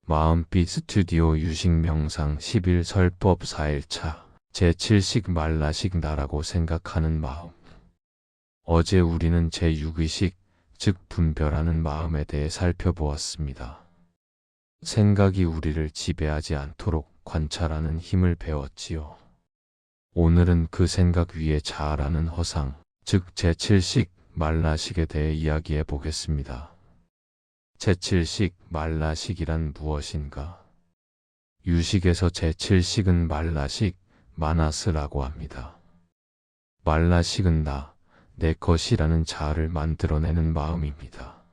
마음빛 스튜디오 유식 명상 10일 설법 4일차 제7식 말라식 나라고 생각하는 마음. 어제 우리는 제6의식, 즉 분별하는 마음에 대해 살펴보았습니다. 생각이 우리를 지배하지 않도록 관찰하는 힘을 배웠지요. 오늘은 그 생각 위에 자아라는 허상, 즉 제7식 말라식에 대해 이야기해 보겠습니다. 제7식 말라식이란 무엇인가? 유식에서 제7식은 말라식, 마나스라고 합니다. 말라식은 나, 내 것이라는 자아를 만들어내는 마음입니다.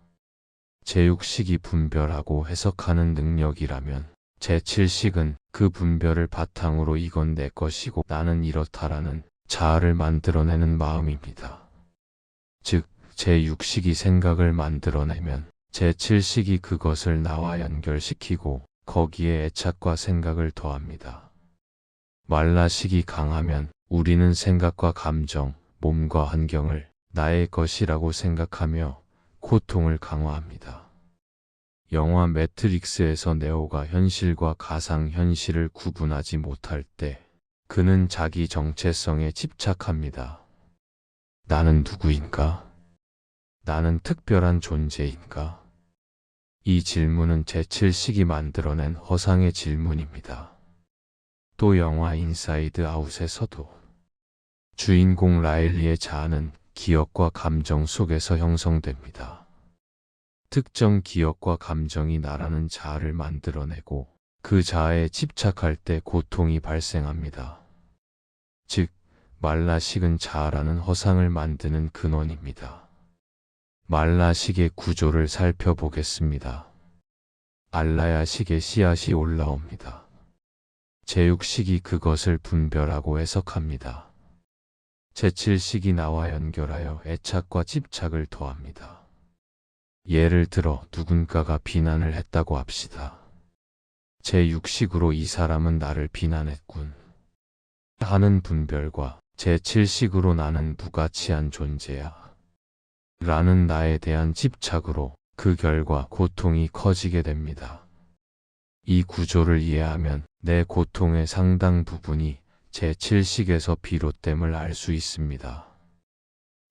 제6식이 분별하고 해석하는 능력이라면 제7식은 그 분별을 바탕으로 이건 내 것이고 나는 이렇다라는 자아를 만들어내는 마음입니다. 즉, 제6식이 생각을 만들어내면 제7식이 그것을 나와 연결시키고 거기에 애착과 생각을 더합니다. 말라식이 강하면 우리는 생각과 감정, 몸과 환경을 나의 것이라고 생각하며 고통을 강화합니다. 영화 매트릭스에서 네오가 현실과 가상현실을 구분하지 못할 때 그는 자기 정체성에 집착합니다. 나는 누구인가? 나는 특별한 존재인가? 이 질문은 제7식이 만들어낸 허상의 질문입니다. 또 영화 인사이드 아웃에서도 주인공 라일리의 자아는 기억과 감정 속에서 형성됩니다. 특정 기억과 감정이 나라는 자아를 만들어내고 그 자아에 집착할 때 고통이 발생합니다. 즉, 말라식은 자아라는 허상을 만드는 근원입니다. 말라식의 구조를 살펴보겠습니다. 알라야식의 씨앗이 올라옵니다. 제6식이 그것을 분별하고 해석합니다. 제7식이 나와 연결하여 애착과 집착을 더합니다. 예를 들어 누군가가 비난을 했다고 합시다. 제6식으로 이 사람은 나를 비난했군 하는 분별과 제7식으로 나는 무가치한 존재야 라는 나에 대한 집착으로 그 결과 고통이 커지게 됩니다. 이 구조를 이해하면 내 고통의 상당 부분이 제7식에서 비롯됨을 알 수 있습니다.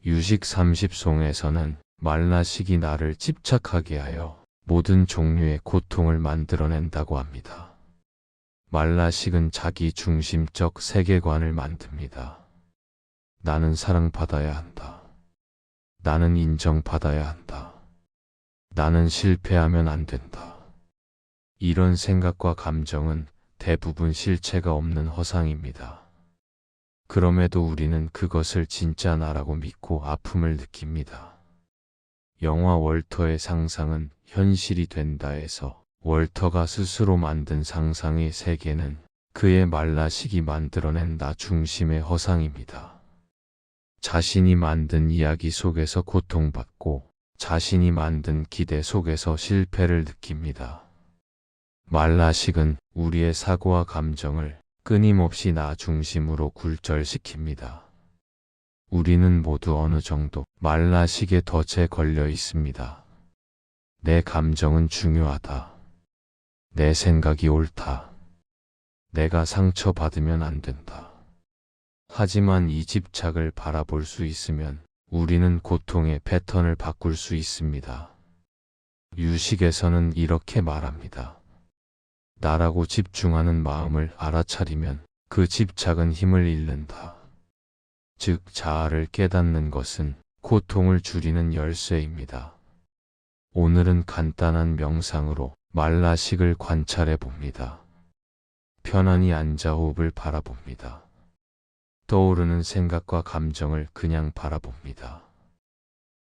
유식 30송에서는 말라식이 나를 집착하게 하여 모든 종류의 고통을 만들어낸다고 합니다. 말라식은 자기 중심적 세계관을 만듭니다. 나는 사랑받아야 한다. 나는 인정받아야 한다. 나는 실패하면 안 된다. 이런 생각과 감정은 대부분 실체가 없는 허상입니다. 그럼에도 우리는 그것을 진짜 나라고 믿고 아픔을 느낍니다. 영화 월터의 상상은 현실이 된다에서 월터가 스스로 만든 상상의 세계는 그의 말라식이 만들어낸 나 중심의 허상입니다. 자신이 만든 이야기 속에서 고통받고 자신이 만든 기대 속에서 실패를 느낍니다. 말라식은 우리의 사고와 감정을 끊임없이 나 중심으로 굴절시킵니다. 우리는 모두 어느 정도 말라식의 덫에 걸려 있습니다. 내 감정은 중요하다. 내 생각이 옳다. 내가 상처받으면 안 된다. 하지만 이 집착을 바라볼 수 있으면 우리는 고통의 패턴을 바꿀 수 있습니다. 유식에서는 이렇게 말합니다. 나라고 집중하는 마음을 알아차리면 그 집착은 힘을 잃는다. 즉, 자아를 깨닫는 것은 고통을 줄이는 열쇠입니다. 오늘은 간단한 명상으로 말라식을 관찰해 봅니다. 편안히 앉아 호흡을 바라봅니다. 떠오르는 생각과 감정을 그냥 바라봅니다.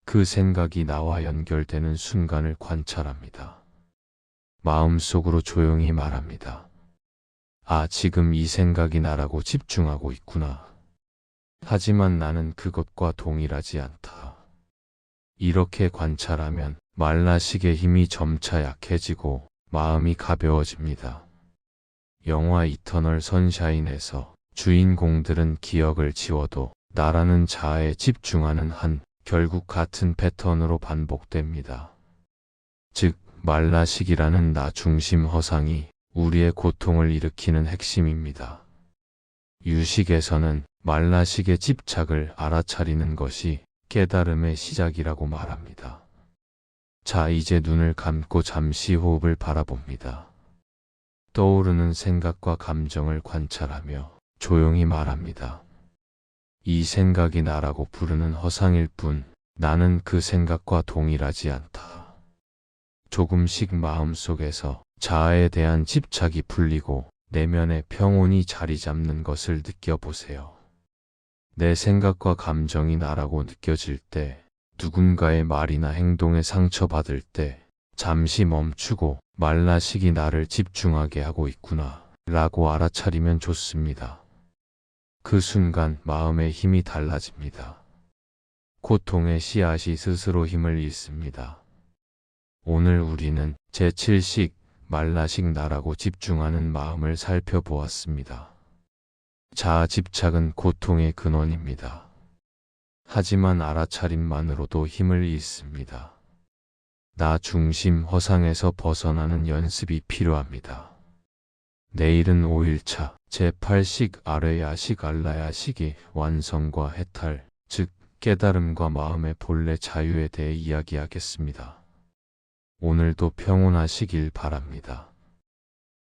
그 생각이 나와 연결되는 순간을 관찰합니다. 마음속으로 조용히 말합니다. 아, 지금 이 생각이 나라고 집중하고 있구나. 하지만 나는 그것과 동일하지 않다. 이렇게 관찰하면 말라식의 힘이 점차 약해지고 마음이 가벼워집니다. 영화 이터널 선샤인에서 주인공들은 기억을 지워도 나라는 자아에 집중하는 한 결국 같은 패턴으로 반복됩니다. 즉, 말라식이라는 나 중심 허상이 우리의 고통을 일으키는 핵심입니다. 유식에서는 말라식의 집착을 알아차리는 것이 깨달음의 시작이라고 말합니다. 자, 이제 눈을 감고 잠시 호흡을 바라봅니다. 떠오르는 생각과 감정을 관찰하며 조용히 말합니다. 이 생각이 나라고 부르는 허상일 뿐 나는 그 생각과 동일하지 않다. 조금씩 마음속에서 자아에 대한 집착이 풀리고 내면의 평온이 자리 잡는 것을 느껴보세요. 내 생각과 감정이 나라고 느껴질 때, 누군가의 말이나 행동에 상처받을 때 잠시 멈추고 말라식이 나를 집중하게 하고 있구나 라고 알아차리면 좋습니다. 그 순간 마음의 힘이 달라집니다. 고통의 씨앗이 스스로 힘을 잃습니다. 오늘 우리는 제7식 말라식 나라고 집중하는 마음을 살펴보았습니다. 자아 집착은 고통의 근원입니다. 하지만 알아차림만으로도 힘을 잃습니다. 나 중심 허상에서 벗어나는 연습이 필요합니다. 내일은 5일차 제8식 아뢰야식 알라야식의 완성과 해탈, 즉 깨달음과 마음의 본래 자유에 대해 이야기하겠습니다. 오늘도 평온하시길 바랍니다.